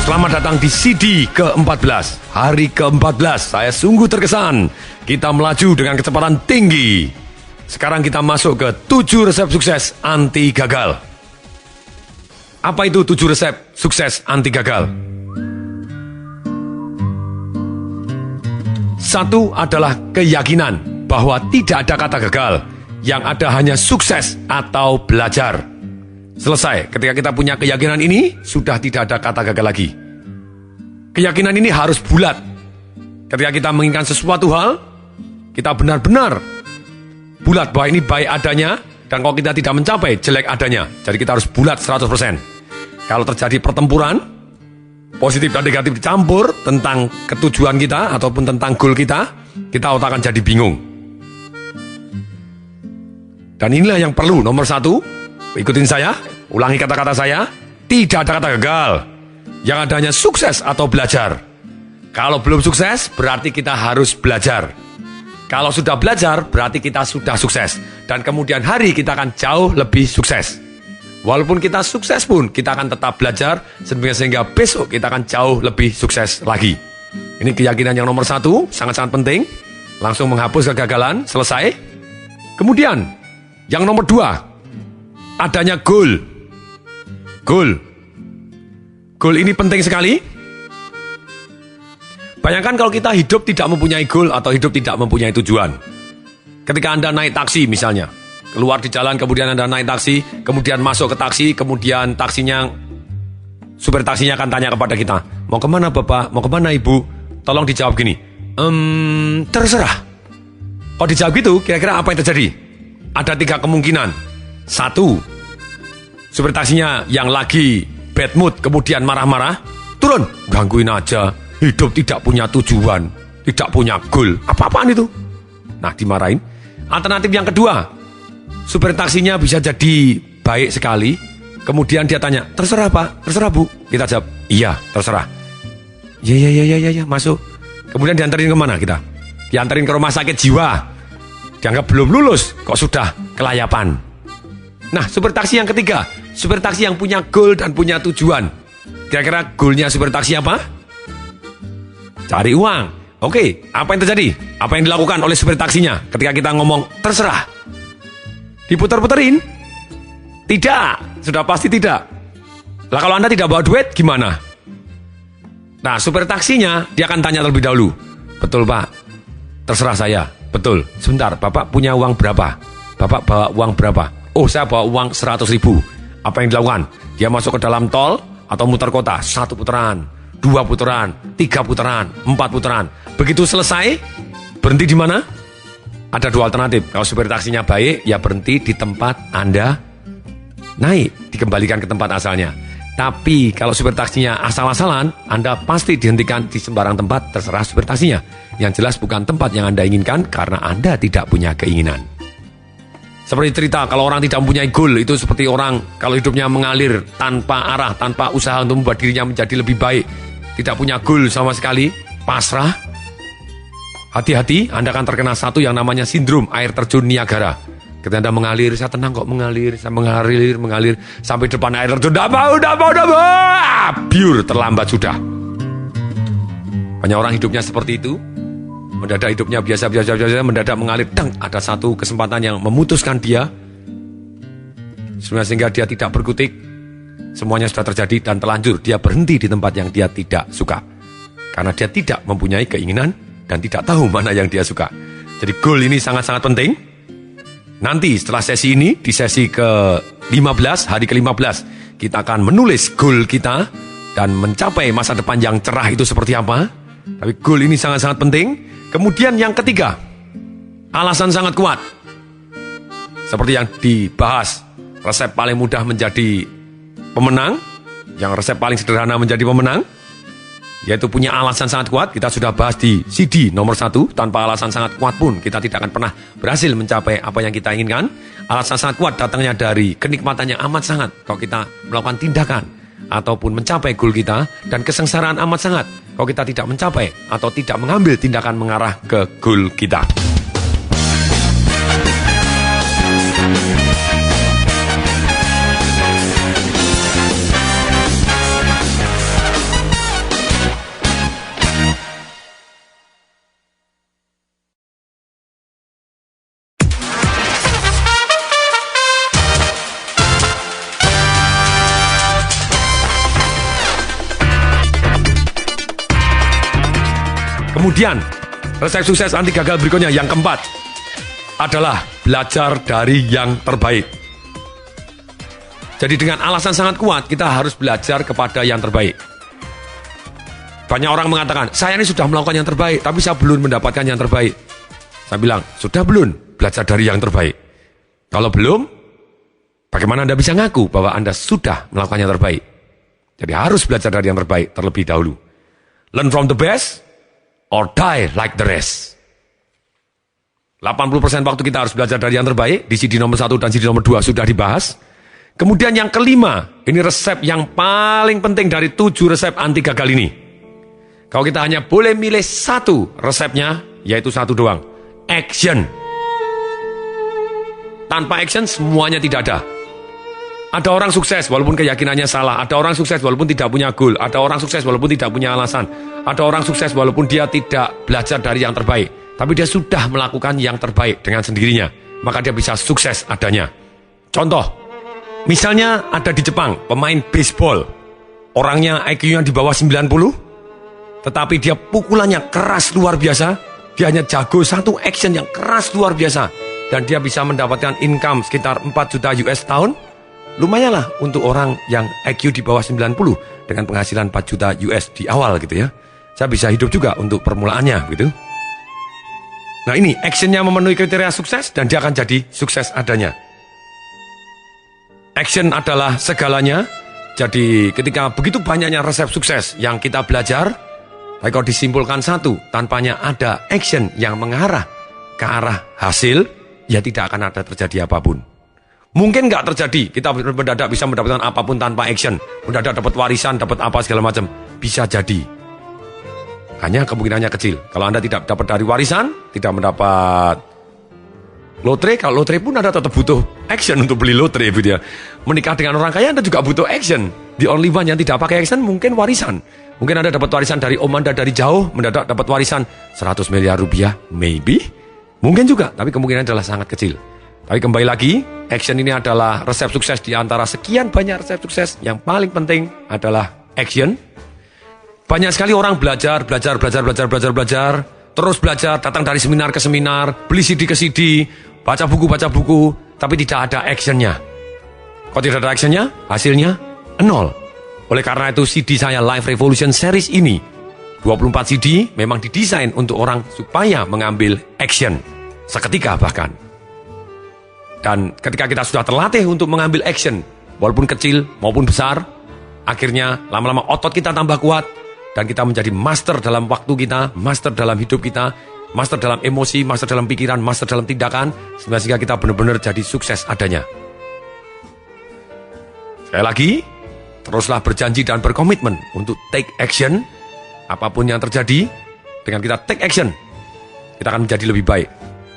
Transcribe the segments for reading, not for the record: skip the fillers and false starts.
Selamat datang di CD ke-14. Hari ke-14, saya sungguh terkesan. Kita melaju dengan kecepatan tinggi. Sekarang kita masuk ke 7 resep sukses anti gagal. Apa itu 7 resep sukses anti gagal? 1 adalah keyakinan bahwa tidak ada kata gagal. Yang ada hanya sukses atau belajar. Selesai, ketika kita punya keyakinan ini, sudah tidak ada kata gagal lagi. Keyakinan ini harus bulat. Ketika kita menginginkan sesuatu hal, kita benar-benar bulat bahwa ini baik adanya, dan kalau kita tidak mencapai, jelek adanya. Jadi kita harus bulat 100%. Kalau terjadi pertempuran, positif dan negatif dicampur tentang ketujuan kita, ataupun tentang goal kita akan jadi bingung. Dan inilah yang perlu, nomor 1, ikutin saya, ulangi kata-kata saya. Tidak ada kata gagal. Yang adanya sukses atau belajar. Kalau belum sukses, berarti kita harus belajar. Kalau sudah belajar, berarti kita sudah sukses. Dan kemudian hari kita akan jauh lebih sukses. Walaupun kita sukses pun, kita akan tetap belajar, sehingga besok kita akan jauh lebih sukses lagi. Ini keyakinan yang nomor 1, sangat-sangat penting. Langsung menghapus kegagalan, selesai. Kemudian, yang nomor 2, adanya goal. Goal ini penting sekali. Bayangkan kalau kita hidup tidak mempunyai goal atau hidup tidak mempunyai tujuan. Ketika Anda naik taksi misalnya, keluar di jalan kemudian Anda naik taksi, kemudian masuk ke taksi, kemudian supir taksinya akan tanya kepada kita, mau kemana Bapak, mau kemana Ibu? Tolong dijawab gini, terserah. Kalau dijawab gitu, kira-kira apa yang terjadi? Ada 3 kemungkinan. 1, supir taksinya yang lagi bad mood kemudian marah-marah, turun, gangguin aja, hidup tidak punya tujuan, tidak punya goal, apa-apaan itu. Nah, dimarahin. Alternatif yang kedua, supir taksinya bisa jadi baik sekali, kemudian dia tanya, terserah Pak, terserah Bu. Kita jawab, iya, terserah. Ya, masuk. Kemudian diantarin kemana kita? Diantarin ke rumah sakit jiwa. Dianggap belum lulus, kok sudah kelayapan. Nah, supir taksi yang ketiga, supir taksi yang punya goal dan punya tujuan. Kira-kira goalnya supir taksi apa? Cari uang. Oke, apa yang terjadi? Apa yang dilakukan oleh supir taksinya ketika kita ngomong terserah? Diputar-puterin? Tidak, sudah pasti tidak. Lah kalau Anda tidak bawa duit, gimana? Nah, supir taksinya, dia akan tanya terlebih dahulu. Betul Pak, terserah saya. Betul, sebentar, Bapak punya uang berapa? Bapak bawa uang berapa? Oh, saya bawa uang 100.000. Apa yang dilakukan? Dia masuk ke dalam tol atau muter kota, 1 putaran, 2 putaran, 3 putaran, 4 putaran. Begitu selesai, berhenti di mana? Ada 2 alternatif. Kalau supir taksinya baik, ya berhenti di tempat Anda naik, dikembalikan ke tempat asalnya. Tapi kalau supir taksinya asal-asalan, Anda pasti dihentikan di sembarang tempat, terserah supir taksinya. Yang jelas bukan tempat yang Anda inginkan karena Anda tidak punya keinginan. Seperti cerita, kalau orang tidak mempunyai goal, itu seperti orang kalau hidupnya mengalir tanpa arah, tanpa usaha untuk membuat dirinya menjadi lebih baik. Tidak punya goal sama sekali, pasrah. Hati-hati, Anda akan terkena satu yang namanya sindrom air terjun Niagara. Ketika Anda mengalir, saya tenang kok mengalir, saya mengalir, sampai depan air terjun, udah mau, biur, terlambat sudah. Banyak orang hidupnya seperti itu, mendadak hidupnya biasa, mendadak mengalir, ada satu kesempatan yang memutuskan dia, sehingga dia tidak berkutik, semuanya sudah terjadi dan terlanjur, dia berhenti di tempat yang dia tidak suka. Karena dia tidak mempunyai keinginan dan tidak tahu mana yang dia suka. Jadi goal ini sangat-sangat penting. Nanti setelah sesi ini, di sesi ke-15, hari ke-15, kita akan menulis goal kita dan mencapai masa depan yang cerah itu seperti apa. Tapi goal ini sangat-sangat penting. Kemudian yang ketiga, alasan sangat kuat. Seperti yang dibahas, resep paling mudah menjadi pemenang, yang resep paling sederhana menjadi pemenang, yaitu punya alasan sangat kuat. Kita sudah bahas di CD nomor 1. Tanpa alasan sangat kuat pun kita tidak akan pernah berhasil mencapai apa yang kita inginkan. Alasan sangat kuat datangnya dari kenikmatan yang amat sangat kalau kita melakukan tindakan ataupun mencapai goal kita, dan kesengsaraan amat sangat kalau kita tidak mencapai atau tidak mengambil tindakan mengarah ke goal kita. Kemudian, resep sukses anti gagal berikutnya yang keempat adalah belajar dari yang terbaik. Jadi dengan alasan sangat kuat, kita harus belajar kepada yang terbaik. Banyak orang mengatakan, saya ini sudah melakukan yang terbaik, tapi saya belum mendapatkan yang terbaik. Saya bilang, sudah belum belajar dari yang terbaik? Kalau belum, bagaimana Anda bisa ngaku bahwa Anda sudah melakukan yang terbaik? Jadi harus belajar dari yang terbaik terlebih dahulu. Learn from the best, or die like the rest. 80% waktu kita harus belajar dari yang terbaik. Di CD nomor 1 dan CD nomor 2 sudah dibahas. Kemudian yang kelima, ini resep yang paling penting dari 7 resep anti gagal ini. Kalau kita hanya boleh milih satu resepnya, yaitu satu doang. Action. Tanpa action semuanya tidak ada. Ada orang sukses walaupun keyakinannya salah. Ada orang sukses walaupun tidak punya goal. Ada orang sukses walaupun tidak punya alasan. Ada orang sukses walaupun dia tidak belajar dari yang terbaik. Tapi dia sudah melakukan yang terbaik dengan sendirinya. Maka dia bisa sukses adanya. Contoh, misalnya ada di Jepang, pemain baseball. Orangnya IQ-nya di bawah 90. Tetapi dia pukulannya keras luar biasa. Dia hanya jago satu action yang keras luar biasa. Dan dia bisa mendapatkan income sekitar 4 juta US tahun. Lumayanlah untuk orang yang IQ di bawah 90 dengan penghasilan 4 juta US di awal gitu ya. Saya bisa hidup juga untuk permulaannya gitu. Nah ini actionnya memenuhi kriteria sukses dan dia akan jadi sukses adanya. Action adalah segalanya. Jadi ketika begitu banyaknya resep sukses yang kita belajar, tapi kalau disimpulkan satu, tanpanya ada action yang mengarah ke arah hasil, ya tidak akan ada terjadi apapun. Mungkin nggak terjadi, kita mendadak bisa mendapatkan apapun tanpa action. Mendadak dapat warisan, dapat apa segala macam. Bisa jadi. Hanya kemungkinannya kecil. Kalau Anda tidak dapat dari warisan, tidak mendapat lotre, kalau lotre pun Anda tetap butuh action untuk beli lotre. Gitu ya. Menikah dengan orang kaya Anda juga butuh action. The only one yang tidak pakai action mungkin warisan. Mungkin Anda dapat warisan dari om Anda dari jauh, mendadak dapat warisan 100 miliar rupiah, maybe. Mungkin juga, tapi kemungkinannya adalah sangat kecil. Tapi kembali lagi, action ini adalah resep sukses di antara sekian banyak resep sukses. Yang paling penting adalah action. Banyak sekali orang belajar, terus belajar, datang dari seminar ke seminar, beli CD ke CD, baca buku, tapi tidak ada actionnya. Kalau tidak ada actionnya, hasilnya nol. Oleh karena itu CD saya Life Revolution Series ini, 24 CD memang didesain untuk orang supaya mengambil action. Seketika bahkan. Dan ketika kita sudah terlatih untuk mengambil action, walaupun kecil maupun besar, akhirnya lama-lama otot kita tambah kuat, dan kita menjadi master dalam waktu kita, master dalam hidup kita, master dalam emosi, master dalam pikiran, master dalam tindakan, sehingga kita benar-benar jadi sukses adanya. Sekali lagi, teruslah berjanji dan berkomitmen untuk take action, apapun yang terjadi, dengan kita take action, kita akan menjadi lebih baik.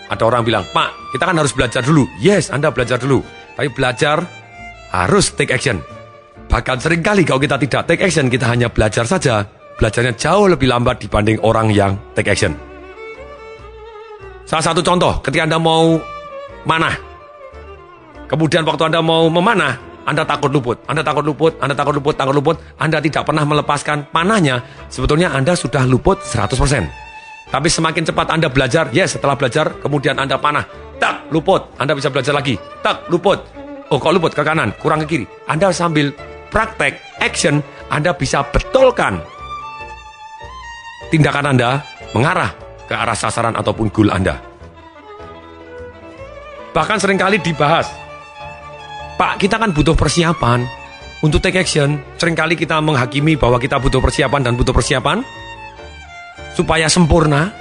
Ada orang bilang, Pak, kita kan harus belajar dulu. Yes, Anda belajar dulu. Tapi belajar harus take action. Bahkan seringkali kalau kita tidak take action, kita hanya belajar saja. Belajarnya jauh lebih lambat dibanding orang yang take action. Salah satu contoh, ketika Anda mau manah. Kemudian waktu Anda mau memanah, Anda takut luput. Anda tidak pernah melepaskan panahnya. Sebetulnya Anda sudah luput 100%. Tapi semakin cepat Anda belajar, yes, setelah belajar, kemudian Anda panah, tak, luput, Anda bisa belajar lagi, tak, luput, oh kok luput, ke kanan, kurang ke kiri. Anda sambil praktek, action, Anda bisa betulkan tindakan Anda mengarah ke arah sasaran ataupun goal Anda. Bahkan seringkali dibahas, Pak, kita kan butuh persiapan untuk take action. Seringkali kita menghakimi bahwa kita butuh persiapan dan butuh persiapan supaya sempurna.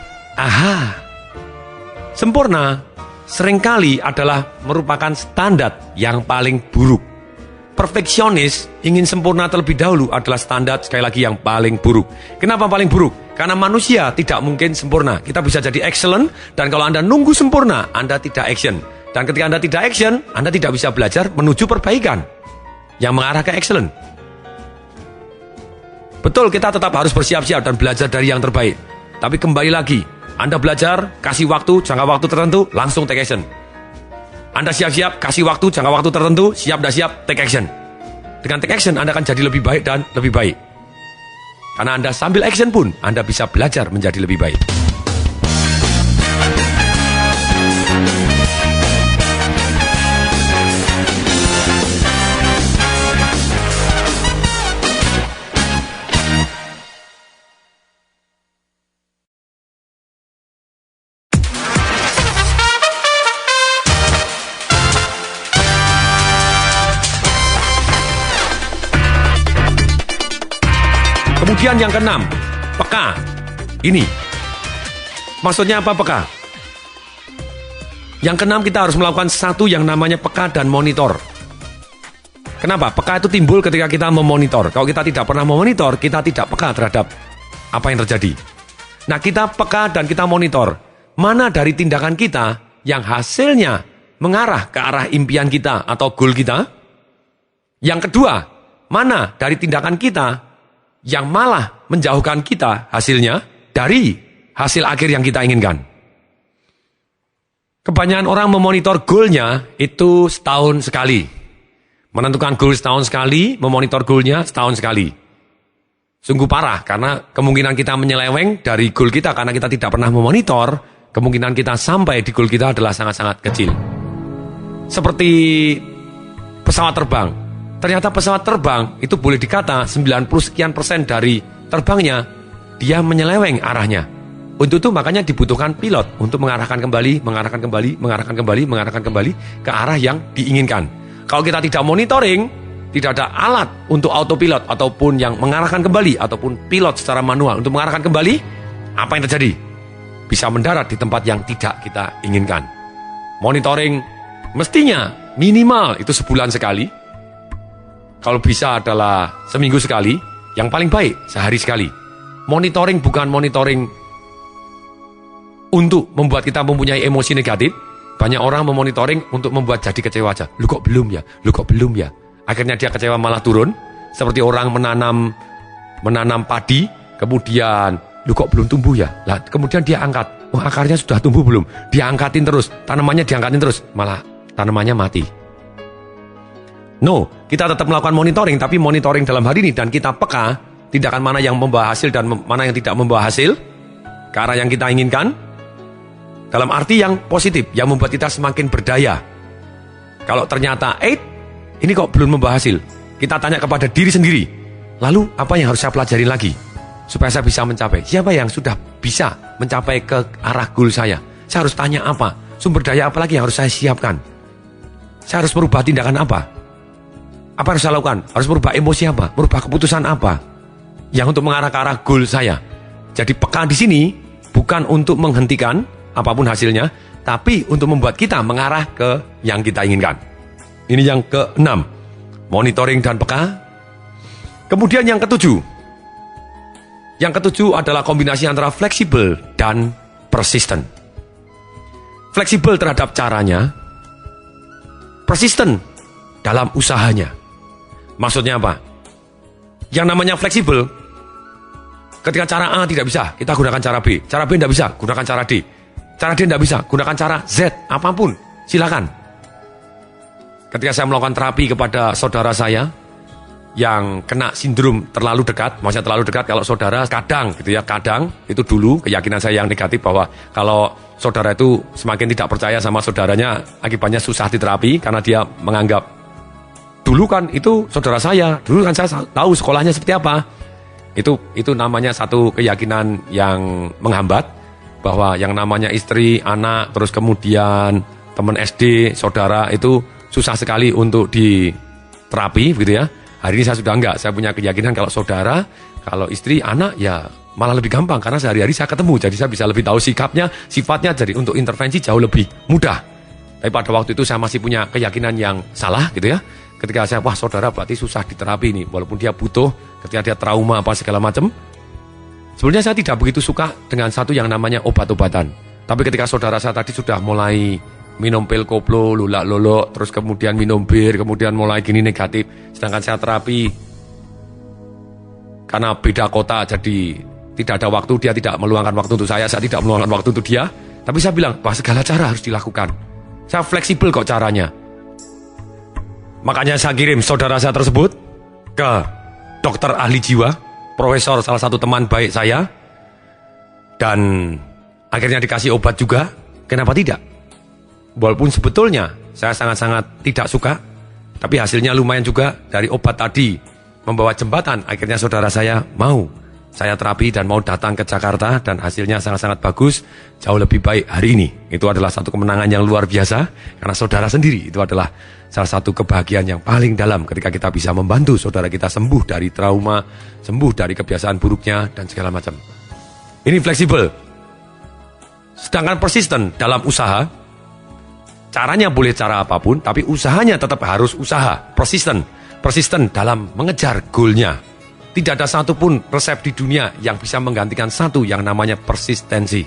Sempurna seringkali adalah merupakan standar yang paling buruk. Perfeksionis ingin sempurna terlebih dahulu adalah standar sekali lagi yang paling buruk. Kenapa paling buruk? Karena manusia tidak mungkin sempurna. Kita bisa jadi excellent, dan kalau Anda nunggu sempurna, Anda tidak action. Dan ketika Anda tidak action, Anda tidak bisa belajar menuju perbaikan yang mengarah ke excellent. Betul, kita tetap harus bersiap-siap dan belajar dari yang terbaik. Tapi kembali lagi, Anda belajar, kasih waktu, jangka waktu tertentu, langsung take action. Anda siap-siap, kasih waktu, jangka waktu tertentu, siap dan siap, take action. Dengan take action, Anda akan jadi lebih baik dan lebih baik. Karena Anda sambil action pun, Anda bisa belajar menjadi lebih baik. Kemudian yang keenam, peka. Ini, maksudnya apa peka? Yang keenam, kita harus melakukan satu yang namanya peka dan monitor. Kenapa? Peka itu timbul ketika kita memonitor. Kalau kita tidak pernah memonitor, kita tidak peka terhadap apa yang terjadi. Nah, kita peka dan kita monitor. Mana dari tindakan kita yang hasilnya mengarah ke arah impian kita atau goal kita? Yang kedua, mana dari tindakan kita yang malah menjauhkan kita hasilnya dari hasil akhir yang kita inginkan. Kebanyakan orang memonitor goalnya itu setahun sekali. Menentukan goal setahun sekali, memonitor goalnya setahun sekali. Sungguh parah, karena kemungkinan kita menyeleweng dari goal kita karena kita tidak pernah memonitor, kemungkinan kita sampai di goal kita adalah sangat-sangat kecil. Seperti pesawat terbang. Ternyata pesawat terbang itu boleh dikata 90 sekian persen dari terbangnya dia menyeleweng arahnya. Untuk itu makanya dibutuhkan pilot untuk mengarahkan kembali ke arah yang diinginkan. Kalau kita tidak monitoring, tidak ada alat untuk autopilot ataupun yang mengarahkan kembali ataupun pilot secara manual untuk mengarahkan kembali, apa yang terjadi? Bisa mendarat di tempat yang tidak kita inginkan. Monitoring mestinya minimal itu sebulan sekali. Kalau bisa adalah seminggu sekali, yang paling baik sehari sekali. Monitoring bukan monitoring untuk membuat kita mempunyai emosi negatif. Banyak orang memonitoring untuk membuat jadi kecewa aja. Lu kok belum ya? Akhirnya dia kecewa malah turun. Seperti orang menanam padi, kemudian lu kok belum tumbuh ya? Lah, kemudian dia angkat. Wah, akarnya sudah tumbuh belum? Dia angkatin terus, tanamannya diangkatin terus, malah tanamannya mati. No, kita tetap melakukan monitoring, tapi monitoring dalam hal ini dan kita peka tindakan mana yang membawa hasil dan mana yang tidak membawa hasil ke arah yang kita inginkan. Dalam arti yang positif, yang membuat kita semakin berdaya. Kalau ternyata ini kok belum membawa hasil, kita tanya kepada diri sendiri, lalu apa yang harus saya pelajari lagi supaya saya bisa mencapai? Siapa yang sudah bisa mencapai ke arah goal saya? Saya harus tanya apa? Sumber daya apa lagi yang harus saya siapkan? Saya harus merubah tindakan apa? Apa harus saya lakukan? Harus merubah emosi apa? Merubah keputusan apa? Yang untuk mengarah ke arah goal saya. Jadi peka di sini bukan untuk menghentikan apapun hasilnya, tapi untuk membuat kita mengarah ke yang kita inginkan. Ini yang keenam, monitoring dan peka. Kemudian yang ketujuh. Yang ketujuh adalah kombinasi antara fleksibel dan persisten. Fleksibel terhadap caranya, persisten dalam usahanya. Maksudnya apa? Yang namanya fleksibel, ketika cara A tidak bisa, kita gunakan cara B. Cara B tidak bisa, gunakan cara D. Cara D tidak bisa, gunakan cara Z. Apapun, silakan. Ketika saya melakukan terapi kepada saudara saya yang kena sindrom terlalu dekat, maksudnya terlalu dekat kalau saudara kadang itu dulu keyakinan saya yang negatif bahwa kalau saudara itu semakin tidak percaya sama saudaranya, akibatnya susah diterapi karena dia menganggap dulu kan itu saudara saya, dulu kan saya tahu sekolahnya seperti apa. Itu namanya satu keyakinan yang menghambat bahwa yang namanya istri, anak, terus kemudian teman SD, saudara itu susah sekali untuk diterapi gitu ya. Hari ini saya sudah enggak, saya punya keyakinan kalau saudara, kalau istri, anak ya malah lebih gampang karena sehari-hari saya ketemu, jadi saya bisa lebih tahu sikapnya, sifatnya, jadi untuk intervensi jauh lebih mudah. Tapi pada waktu itu saya masih punya keyakinan yang salah gitu ya. Ketika saya, wah saudara berarti susah diterapi nih, walaupun dia butuh, ketika dia trauma apa segala macam. Sebenarnya saya tidak begitu suka dengan satu yang namanya obat-obatan. Tapi ketika saudara saya tadi sudah mulai minum pil koplo, lulak-lolok, terus kemudian minum bir, kemudian mulai gini negatif. Sedangkan saya terapi, karena beda kota, jadi tidak ada waktu, dia tidak meluangkan waktu untuk saya tidak meluangkan waktu untuk dia. Tapi saya bilang, wah segala cara harus dilakukan. Saya fleksibel kok caranya. Makanya saya kirim saudara saya tersebut ke dokter ahli jiwa profesor, salah satu teman baik saya, dan akhirnya dikasih obat juga, kenapa tidak? Walaupun sebetulnya saya sangat-sangat tidak suka, tapi hasilnya lumayan juga. Dari obat tadi membawa jembatan, akhirnya saudara saya mau saya terapi dan mau datang ke Jakarta, dan hasilnya sangat-sangat bagus, jauh lebih baik hari ini. Itu adalah satu kemenangan yang luar biasa, karena saudara sendiri itu adalah salah satu kebahagiaan yang paling dalam ketika kita bisa membantu saudara kita sembuh dari trauma, sembuh dari kebiasaan buruknya, dan segala macam. Ini fleksibel. Sedangkan persisten dalam usaha, caranya boleh cara apapun, tapi usahanya tetap harus usaha. Persisten dalam mengejar goalnya. Tidak ada satupun resep di dunia yang bisa menggantikan satu yang namanya persistensi.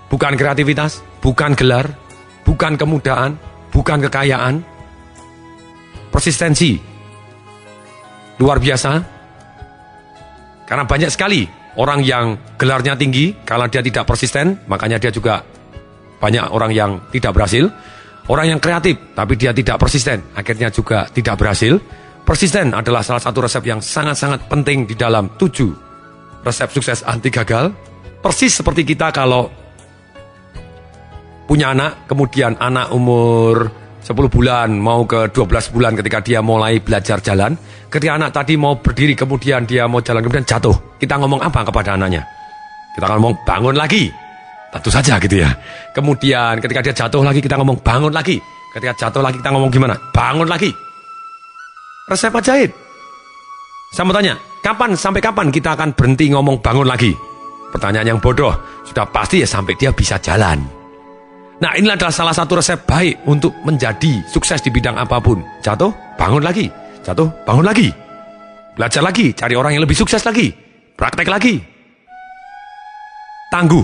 Bukan kreativitas, bukan gelar, bukan kemudahan, bukan kekayaan. Persistensi. Luar biasa. Karena banyak sekali orang yang gelarnya tinggi, kalau dia tidak persisten, makanya dia juga banyak orang yang tidak berhasil. Orang yang kreatif, tapi dia tidak persisten, akhirnya juga tidak berhasil. Persisten adalah salah satu resep yang sangat-sangat penting di dalam 7 resep sukses anti gagal. Persis seperti kita kalau punya anak, kemudian anak umur 10 bulan mau ke 12 bulan ketika dia mulai belajar jalan. Ketika anak tadi mau berdiri, kemudian dia mau jalan, kemudian jatuh. Kita ngomong apa kepada anaknya? Kita akan ngomong bangun lagi. Tentu saja gitu ya. Kemudian ketika dia jatuh lagi, kita ngomong bangun lagi. Ketika jatuh lagi, kita ngomong gimana? Bangun lagi. Resep ajaib. Saya mau tanya, sampai kapan kita akan berhenti ngomong bangun lagi? Pertanyaan yang bodoh. Sudah pasti ya sampai dia bisa jalan. Nah, inilah adalah salah satu resep baik untuk menjadi sukses di bidang apapun. Jatuh, bangun lagi. Jatuh, bangun lagi. Belajar lagi, cari orang yang lebih sukses lagi. Praktek lagi. Tangguh.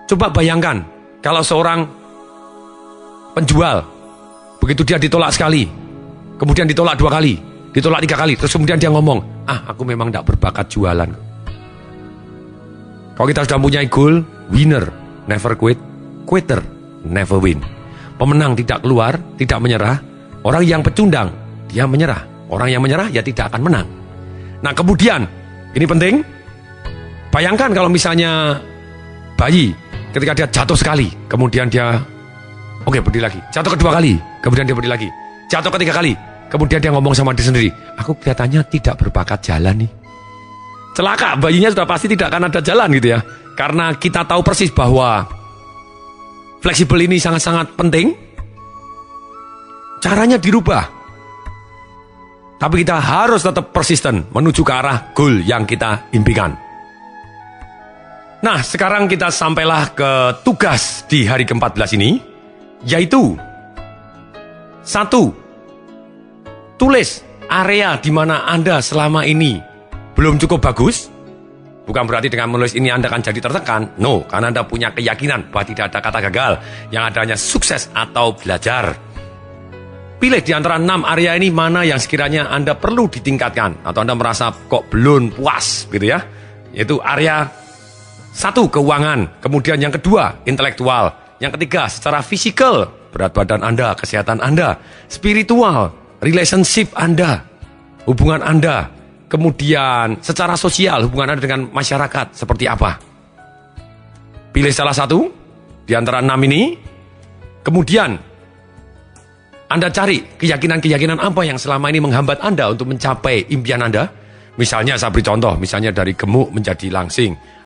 Coba bayangkan, kalau seorang penjual, begitu dia ditolak sekali, kemudian ditolak 2 kali, ditolak 3 kali, terus kemudian dia ngomong, aku memang tidak berbakat jualan. Kalau kita sudah mempunyai goal, winner never quit, quitter never win. Pemenang tidak keluar, tidak menyerah. Orang yang pecundang, dia menyerah. Orang yang menyerah, ya tidak akan menang. Nah kemudian, ini penting, bayangkan kalau misalnya bayi, ketika dia jatuh sekali, kemudian dia, berdiri lagi. Jatuh kedua kali, kemudian dia berdiri lagi. Jatuh ketiga kali, kemudian dia ngomong sama diri sendiri, aku kelihatannya tidak berbakat jalan nih. Celaka, bayinya sudah pasti tidak akan ada jalan gitu ya. Karena kita tahu persis bahwa fleksibel ini sangat-sangat penting. Caranya dirubah. Tapi kita harus tetap persisten menuju ke arah goal yang kita impikan. Nah, sekarang kita sampailah ke tugas di hari ke-14 ini, yaitu 1. Tulis area di mana Anda selama ini belum cukup bagus. Bukan berarti dengan menulis ini Anda akan jadi tertekan. No, karena Anda punya keyakinan bahwa tidak ada kata gagal, yang adanya sukses atau belajar. Pilih di antara 6 area ini mana yang sekiranya Anda perlu ditingkatkan, atau Anda merasa kok belum puas gitu ya. Yaitu area 1, keuangan. Kemudian yang kedua, intelektual. Yang ketiga, secara fisikal, berat badan Anda, kesehatan Anda. Spiritual, relationship Anda, hubungan Anda. Kemudian secara sosial, hubungan Anda dengan masyarakat seperti apa. Pilih salah satu di antara 6 ini. Kemudian Anda cari keyakinan-keyakinan apa yang selama ini menghambat Anda untuk mencapai impian Anda. Misalnya saya beri contoh, misalnya dari gemuk menjadi langsing,